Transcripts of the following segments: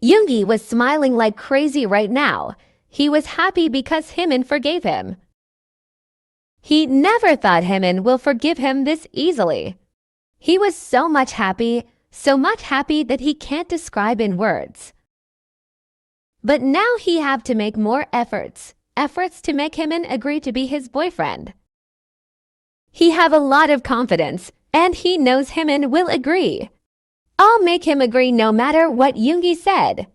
Yoongi was smiling like crazy right now. He was happy because Hymin forgave him. He never thought Hymin will forgive him this easily. He was so much happy that he can't describe in words. But now he have to make more efforts to make Hymin agree to be his boyfriend. He have a lot of confidence, and he knows Hymin will agree. I'll make him agree no matter what Yoongi said.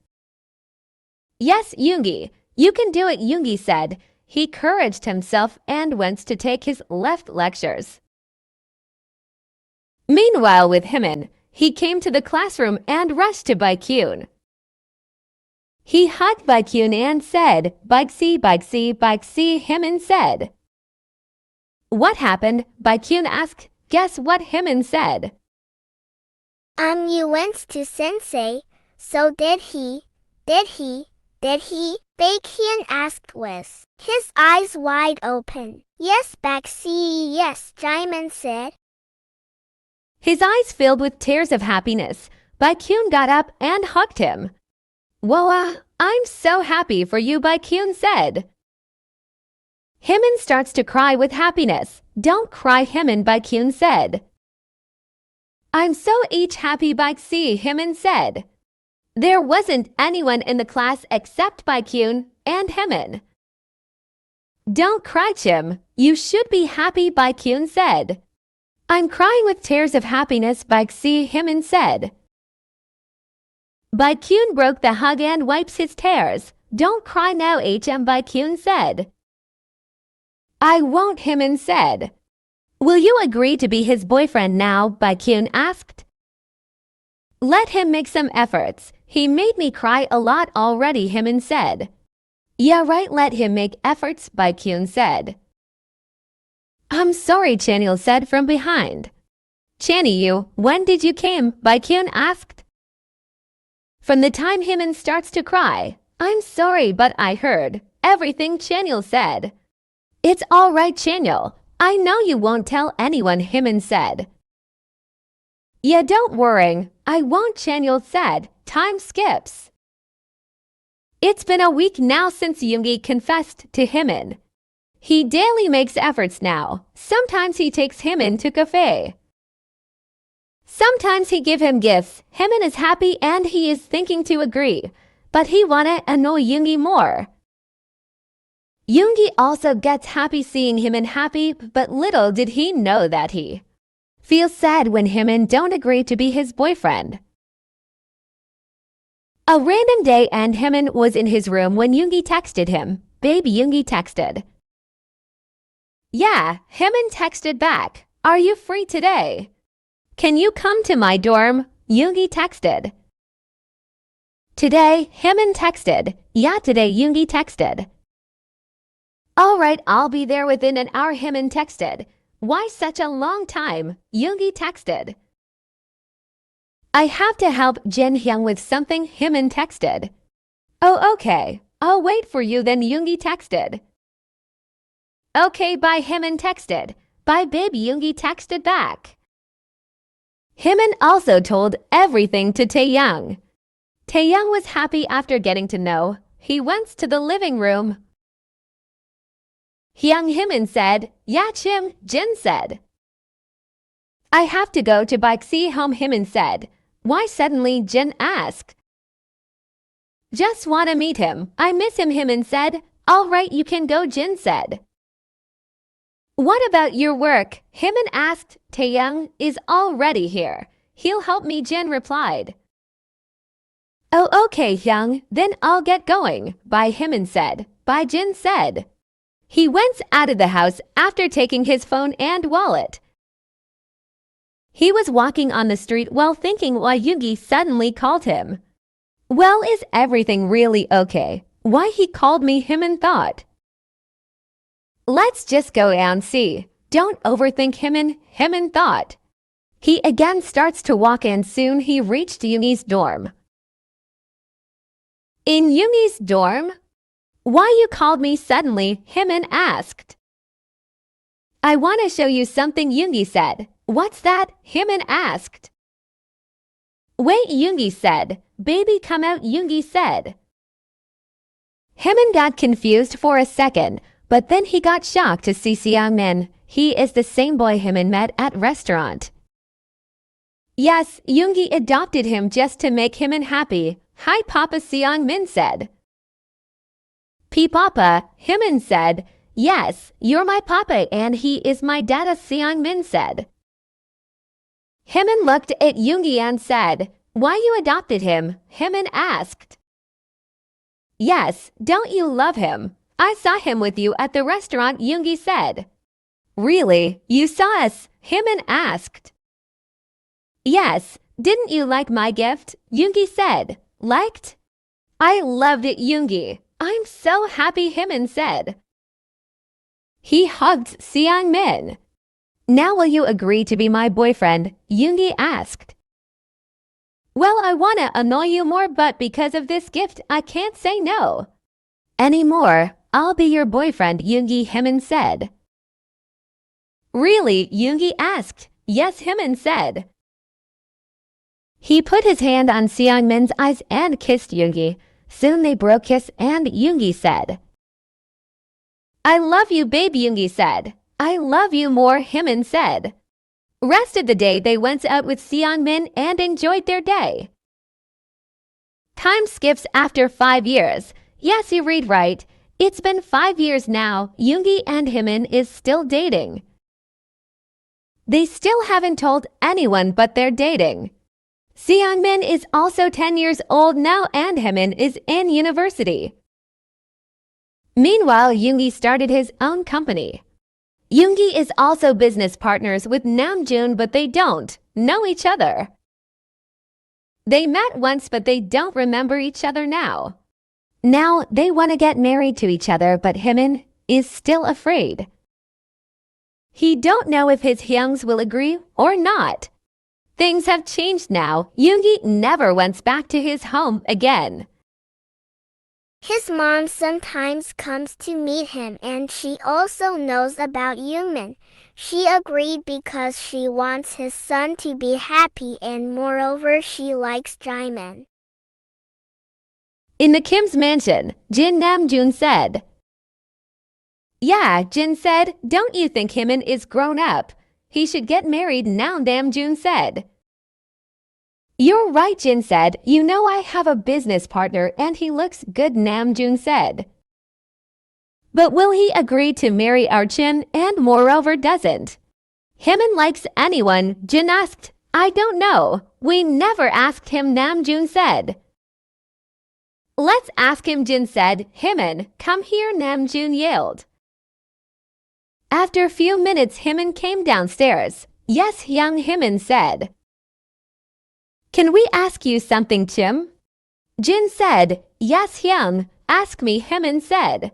Yes, Yoongi, you can do it, Yoongi said. He encouraged himself and went to take his left lectures. Meanwhile, with Hymin, he came to the classroom and rushed to Baekhyun. He hugged Baekhyun and said, "Baekhyun, Baekhyun," Hymin said. What happened? Baekhyun asked. Guess what Hymin said? You went to Sensei, so did he? Baekhyun asked with his eyes wide open. Yes, Baekhyun, yes, Jaemin said. His eyes filled with tears of happiness. Baekhyun got up and hugged him. Whoa, I'm so happy for you, Baekhyun said. Hymin starts to cry with happiness. Don't cry, Hymin, Baekhyun said. I'm so each happy, Baekhyun, Hymin said. There wasn't anyone in the class except Baekhyun and Hymin. Don't cry, Chim. You should be happy, Baekhyun said. I'm crying with tears of happiness, Baekhyun, Hymin said. Baekhyun broke the hug and wipes his tears. Don't cry now, HM, Baekhyun said. I won't, Hymin said. Will you agree to be his boyfriend now? Baekhyun asked. Let him make some efforts. He made me cry a lot already, Hymin said. Yeah, right, let him make efforts, Baekhyun said. I'm sorry, Chanyeol said from behind. Chanyeol, when did you came? Baekhyun asked. From the time Hymin starts to cry. I'm sorry, but I heard everything Chanyeol said. It's all right, Chanyeol. I know you won't tell anyone, Hymin said. Yeah, don't worry. I won't, Chanyeol said. Time skips. It's been a week now since Yoongi confessed to Hymin. He daily makes efforts now. Sometimes he takes Hymin to cafe. Sometimes he give him gifts. Hymin is happy and he is thinking to agree, but he wanna annoy Yoongi more. Yoongi also gets happy seeing Hymin happy, but little did he know that he feels sad when Hymin don't agree to be his boyfriend. A random day and Hymin was in his room when Yoongi texted him. Babe, Yoongi texted. Yeah, Hymin texted back. Are you free today? Can you come to my dorm? Yoongi texted. Today, Hymin texted. Yeah, today Yoongi texted. All right, I'll be there within an hour, Hymin texted. Why such a long time? Yoongi texted. I have to help Jin Hyung with something, Hymin texted. Oh, okay. I'll wait for you then, Yoongi texted. Okay, bye, Hymin texted. Bye, babe, Yoongi texted back. Hymin also told everything to Taeyoung. Taeyoung was happy after getting to know. He went to the living room. Hyung, Hymin said. Yeah, Chim, Jin said. I have to go to Baekhyun home, Hymin said. Why suddenly, Jin asked. Just wanna meet him. I miss him, Hymin said. All right, you can go, Jin said. What about your work? Hymin asked. Taeyoung is already here. He'll help me, Jin replied. Oh, okay, Hyung, then I'll get going. Bye, Hymin said. Bye, Jin said. He went out of the house after taking his phone and wallet. He was walking on the street while thinking why Yoongi suddenly called him. Well, is everything really okay? Why he called me, Hymin thought. Let's just go and see. Don't overthink, Hymin thought. He again starts to walk and soon he reached Yoongi's dorm. In Yoongi's dorm? Why you called me suddenly? Hymin asked. I want to show you something, Yoongi said. What's that? Hymin asked. Wait, Yoongi said. Baby, come out, Yoongi said. Hymin got confused for a second, but then he got shocked to see Seongmin. He is the same boy Hymin met at restaurant. Yes, Yoongi adopted him just to make Hymin happy. Hi, Papa, Seongmin said. P Papa, Hymin said. Yes, you're my papa and he is my dada, Seongmin said. Hymin looked at Yoongi and said, Why you adopted him? Hymin asked. Yes, don't you love him? I saw him with you at the restaurant, Yoongi said. Really? You saw us? Hymin asked. Yes, didn't you like my gift? Yoongi said. Liked? I loved it, Yoongi. I'm so happy, Hymin said. He hugged Seongmin. Now will you agree to be my boyfriend? Yoongi asked. Well, I wanna annoy you more, but because of this gift, I can't say no. Anymore, I'll be your boyfriend, Yoongi, Hymin said. Really? Yoongi asked. Yes, Hymin said. He put his hand on Seongmin's eyes and kissed Yoongi. Soon they broke kiss and Yoongi said, I love you, babe, Yoongi said. I love you more, Hymin said. Rest of the day they went out with Seongmin and enjoyed their day. Time skips after 5 years. Yes, you read right. It's been 5 years now. Yoongi and Hymin is still dating. They still haven't told anyone but they're dating. Seongmin is also 10 years old now and Hymin is in university. Meanwhile, Yoongi started his own company. Yoongi is also business partners with Namjoon, but they don't know each other. They met once, but they don't remember each other now. Now they want to get married to each other, but Hymin is still afraid. He don't know if his hyungs will agree or not. Things have changed now. Yoongi never went back to his home again. His mom sometimes comes to meet him and she also knows about Yoonmin. She agreed because she wants his son to be happy and moreover she likes Jaemin. In the Kim's mansion, Jin Namjoon said, Yeah, Jin said, don't you think Hymin is grown up? He should get married now, Namjoon said. You're right, Jin said. You know I have a business partner and he looks good, Namjoon said. But will he agree to marry our Jin and moreover doesn't? Hymin likes anyone, Jin asked. I don't know. We never asked him, Namjoon said. Let's ask him, Jin said. Hymin, come here, Namjoon yelled. After a few minutes, Hymin came downstairs. Yes, young Hymin said. Can we ask you something, Jim? Jin said, Yes, Hyung. Ask me, Hymin said.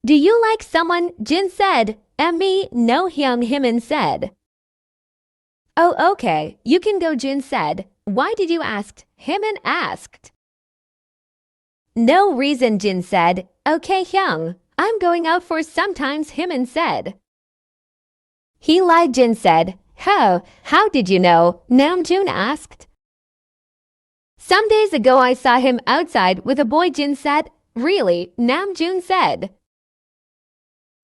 Do you like someone? Jin said. And me? No, Hymin said. Oh, okay. You can go, Jin said. Why did you ask? Hymin asked. No reason, Jin said. Okay, Hyung. I'm going out for sometimes, Hymin said. He lied, Jin said. How did you know? Namjoon asked. Some days ago I saw him outside with a boy, Jin said. Really? Namjoon said.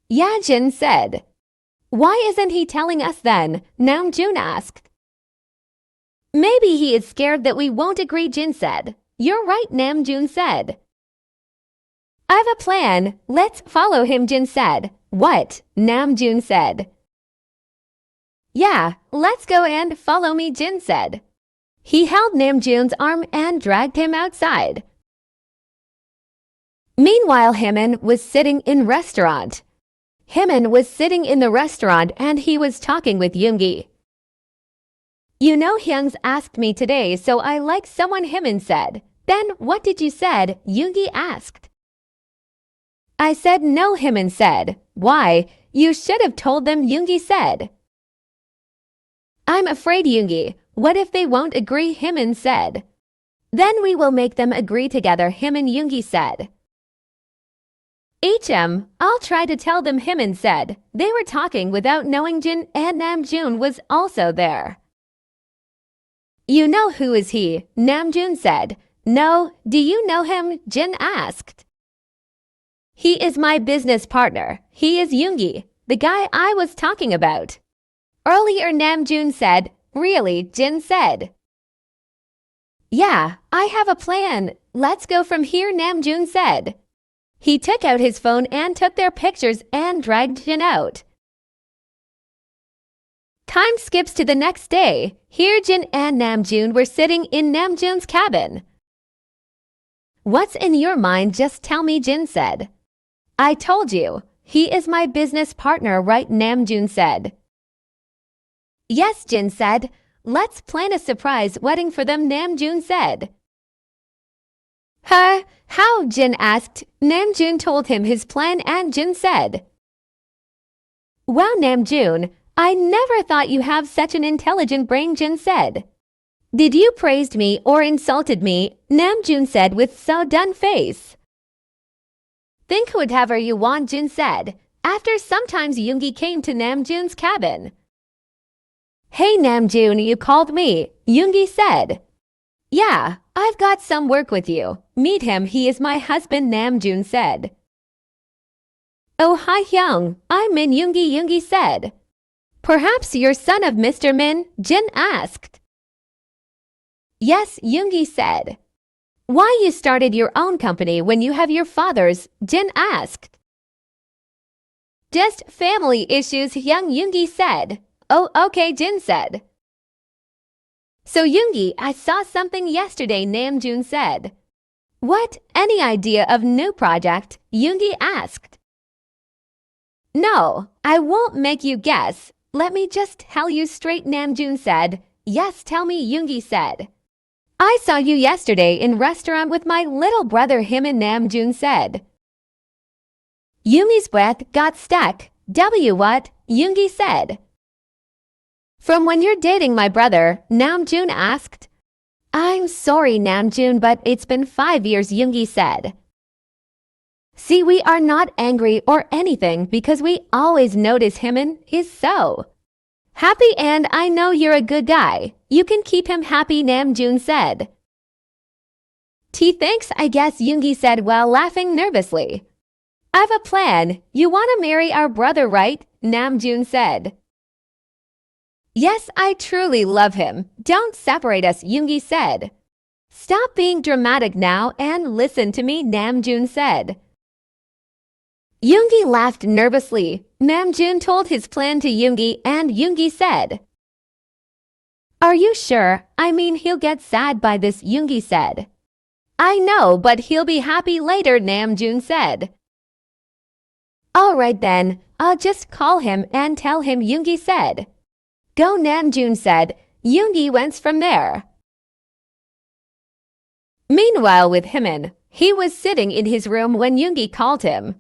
Yeah, Jin said. Why isn't he telling us then? Namjoon asked. Maybe he is scared that we won't agree, Jin said. You're right, Namjoon said. I have a plan. Let's follow him, Jin said. What? Namjoon said. Yeah, let's go and follow me, Jin said. He held Namjoon's arm and dragged him outside. Meanwhile, Hymin was sitting in restaurant. Hymin was sitting in the restaurant and he was talking with Yoongi. You know, Hyungs asked me today, so I like someone, Hymin said. Then what did you said? Yoongi asked. I said no, Hymin said. Why? You should have told them, Yoongi said. I'm afraid, Yoongi. What if they won't agree, Hymin said. Then we will make them agree together, Hymin, Yoongi said. I'll try to tell them, Hymin said. They were talking without knowing Jin and Namjoon was also there. You know who is he? Namjoon said. No, do you know him? Jin asked. He is my business partner. He is Yoongi, the guy I was talking about. Earlier Namjoon said. Really? Jin said. Yeah, I have a plan. Let's go from here, Namjoon said. He took out his phone and took their pictures and dragged Jin out. Time skips to the next day. Here Jin and Namjoon were sitting in Namjoon's cabin. What's in your mind? Just tell me, Jin said. I told you. He is my business partner, right? Namjoon said. Yes, Jin said. Let's plan a surprise wedding for them, Namjoon said. Huh? How? Jin asked. Namjoon told him his plan and Jin said. Wow, Namjoon, I never thought you have such an intelligent brain, Jin said. Did you praise me or insulted me? Namjoon said with so done face. Think whatever you want, Jin said. After sometimes Yoongi came to Namjoon's cabin. Hey Namjoon, you called me, Yoongi said. Yeah, I've got some work with you. Meet him, he is my husband, Namjoon said. Oh hi Hyung, I'm Min Yoongi, Yoongi said. Perhaps you're son of Mr. Min, Jin asked. Yes, Yoongi said. Why you started your own company when you have your father's? Jin asked. Just family issues, young Yoongi said. Oh, okay, Jin said. So Yoongi, I saw something yesterday, Namjoon said. What? Any idea of new project? Yoongi asked. No, I won't make you guess. Let me just tell you straight, Namjoon said. Yes, tell me, Yoongi said. I saw you yesterday in restaurant with my little brother, Hymin, Namjoon said. Yoongi's breath got stuck. What? Yoongi said. From when you're dating my brother, Namjoon asked. I'm sorry, Namjoon, but it's been 5 years, Yoongi said. See, we are not angry or anything because we always notice Hymin is so happy and I know you're a good guy. You can keep him happy, Namjoon said. Thanks, I guess, Yoongi said while laughing nervously. I've a plan. You want to marry our brother, right? Namjoon said. Yes, I truly love him. Don't separate us, Yoongi said. Stop being dramatic now and listen to me, Namjoon said. Yoongi laughed nervously. Namjoon told his plan to Yoongi and Yoongi said. Are you sure? I mean, he'll get sad by this, Yoongi said. I know, but he'll be happy later, Namjoon said. All right then, I'll just call him and tell him, Yoongi said. Go, Namjoon said. Yoongi went from there. Meanwhile, with Hymin, he was sitting in his room when Yoongi called him.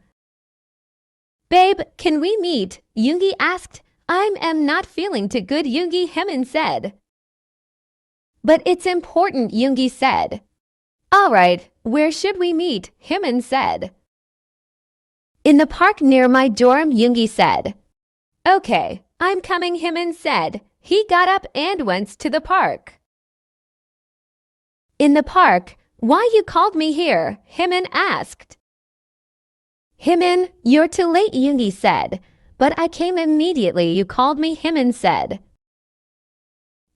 Babe, can we meet? Yoongi asked. I am not feeling too good, Yoongi, Hymin said. But it's important, Yoongi said. All right, where should we meet? Hymin said. In the park near my dorm, Yoongi said. Okay, I'm coming, Hymin said. He got up and went to the park. In the park, why you called me here? Hymin asked. Hymin, you're too late, Yoongi said. But I came immediately, you called me, Hymin said.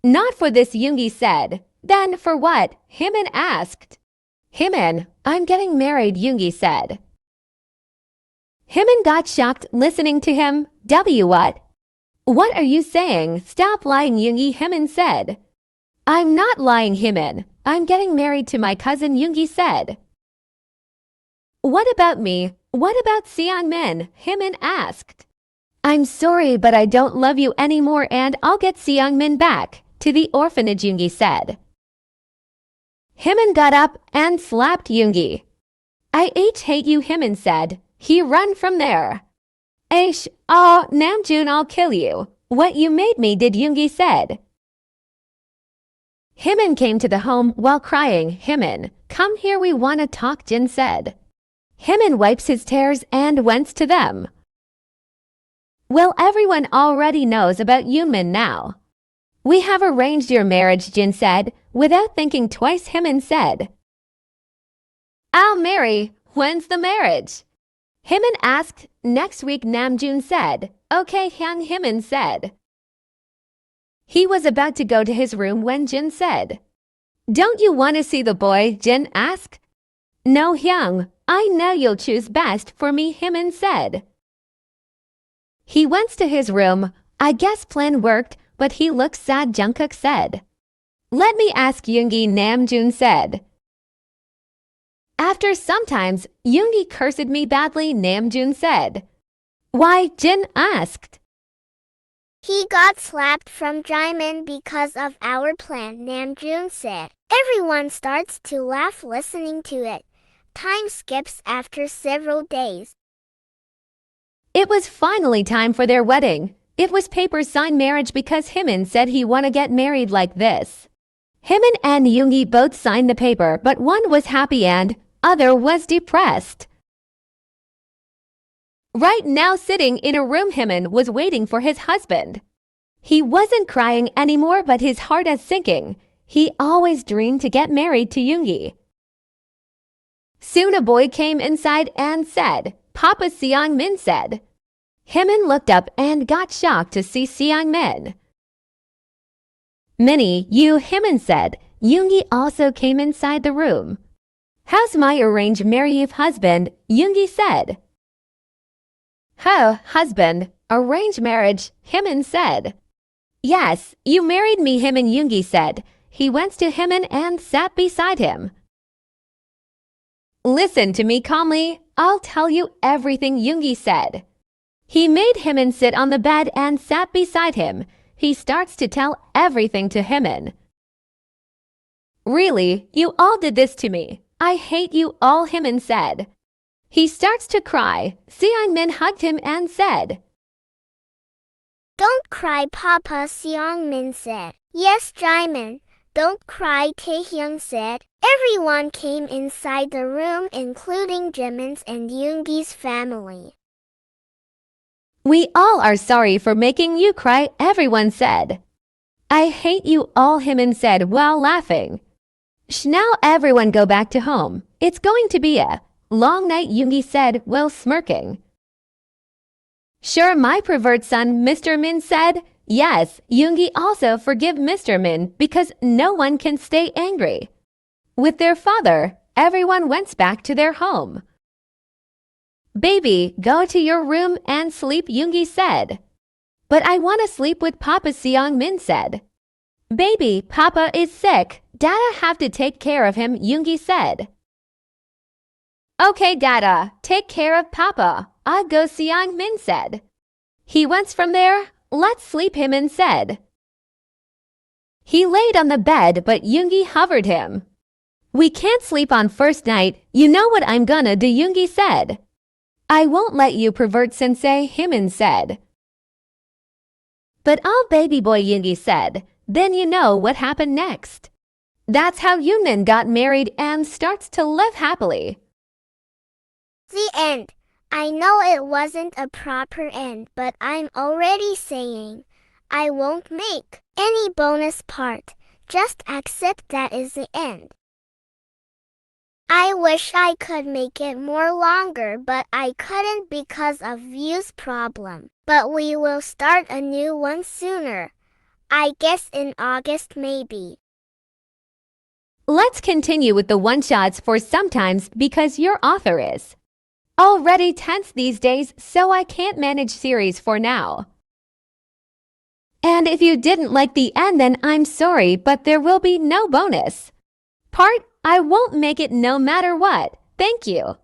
Not for this, Yoongi said. Then for what? Hymin asked. Hymin, I'm getting married, Yoongi said. Hymin got shocked listening to him. What? What are you saying? Stop lying, Yoongi, Hymin said. I'm not lying, Hymin. I'm getting married to my cousin, Yoongi said. What about me? What about Seongmin? Hymin asked. I'm sorry, but I don't love you anymore and I'll get Seongmin back to the orphanage, Yoongi said. Hymin got up and slapped Yoongi. I hate you, Hymin said. He ran from there. Namjoon, I'll kill you. What you made me did, Yoongi said. Hymin came to the home while crying. Hymin, come here, we want to talk, Jin said. Hymin wipes his tears and went to them. Well, everyone already knows about Yoonmin now. We have arranged your marriage, Jin said. Without thinking twice, Hymin said. I'll marry. When's the marriage? Hymin asked. Next week, Namjoon said. Okay, Hymin said. He was about to go to his room when Jin said. Don't you want to see the boy? Jin asked. No, Hyung. I know you'll choose best for me, Hymin said. He went to his room. I guess plan worked, but he looks sad, Jungkook said. Let me ask Yoongi, Namjoon said. After sometimes, Yoongi cursed me badly, Namjoon said. Why? Jin asked. He got slapped from Jimin because of our plan, Namjoon said. Everyone starts to laugh listening to it. Time skips after several days. It was finally time for their wedding. It was paper sign marriage because Hymin said he wanna get married like this. Hymin and Yoongi both signed the paper, but one was happy and other was depressed. Right now, sitting in a room, Hymin was waiting for his husband. He wasn't crying anymore, but his heart is sinking. He always dreamed to get married to Yoongi. Soon a boy came inside and said, Papa Seong-min said. Hymin looked up and got shocked to see Seong-min. Minnie, you, Hymin said. Yoongi also came inside the room. How's my arranged marriage husband? Yoongi said. Ho, husband, arranged marriage, Hymin said. Yes, you married me, Hymin, Yoongi said. He went to Hymin and sat beside him. Listen to me calmly. I'll tell you everything, Yoongi said. He made Hymin sit on the bed and sat beside him. He starts to tell everything to Hymin. Really, you all did this to me. I hate you all, Hymin said. He starts to cry. Seong-min hugged him and said. Don't cry, Papa, Seong-min said. Yes, Jimin. Don't cry, Taehyung said. Everyone came inside the room, including Jimin's and Yoongi's family. We all are sorry for making you cry, everyone said. I hate you all, Hymin said while laughing. Now everyone go back to home. It's going to be a long night, Yoongi said while smirking. Sure, my pervert son, Mr. Min said. Yes, Yoongi also forgive Mr. Min because no one can stay angry. With their father, everyone went back to their home. Baby, go to your room and sleep, Yoongi said. But I want to sleep with Papa, Seong-min said. Baby, Papa is sick. Dada have to take care of him, Yoongi said. Okay, Dada, take care of Papa. I'll go, Seong-min said. He went from there. Let's sleep, Hymin said. He laid on the bed, but Yoongi hovered him. We can't sleep on first night. You know what I'm gonna do, Yoongi said. I won't let you pervert sensei, Hymin said. But oh baby boy, Yoongi said. Then you know what happened next. That's how Yoonmin got married and starts to live happily. The end. I know it wasn't a proper end, but I'm already saying I won't make any bonus part. Just accept that is the end. I wish I could make it more longer, but I couldn't because of views problem. But we will start a new one sooner. I guess in August maybe. Let's continue with the one-shots for sometimes because your author is already tense these days, so I can't manage series for now. And if you didn't like the end, then I'm sorry, but there will be no bonus part. I won't make it no matter what. Thank you.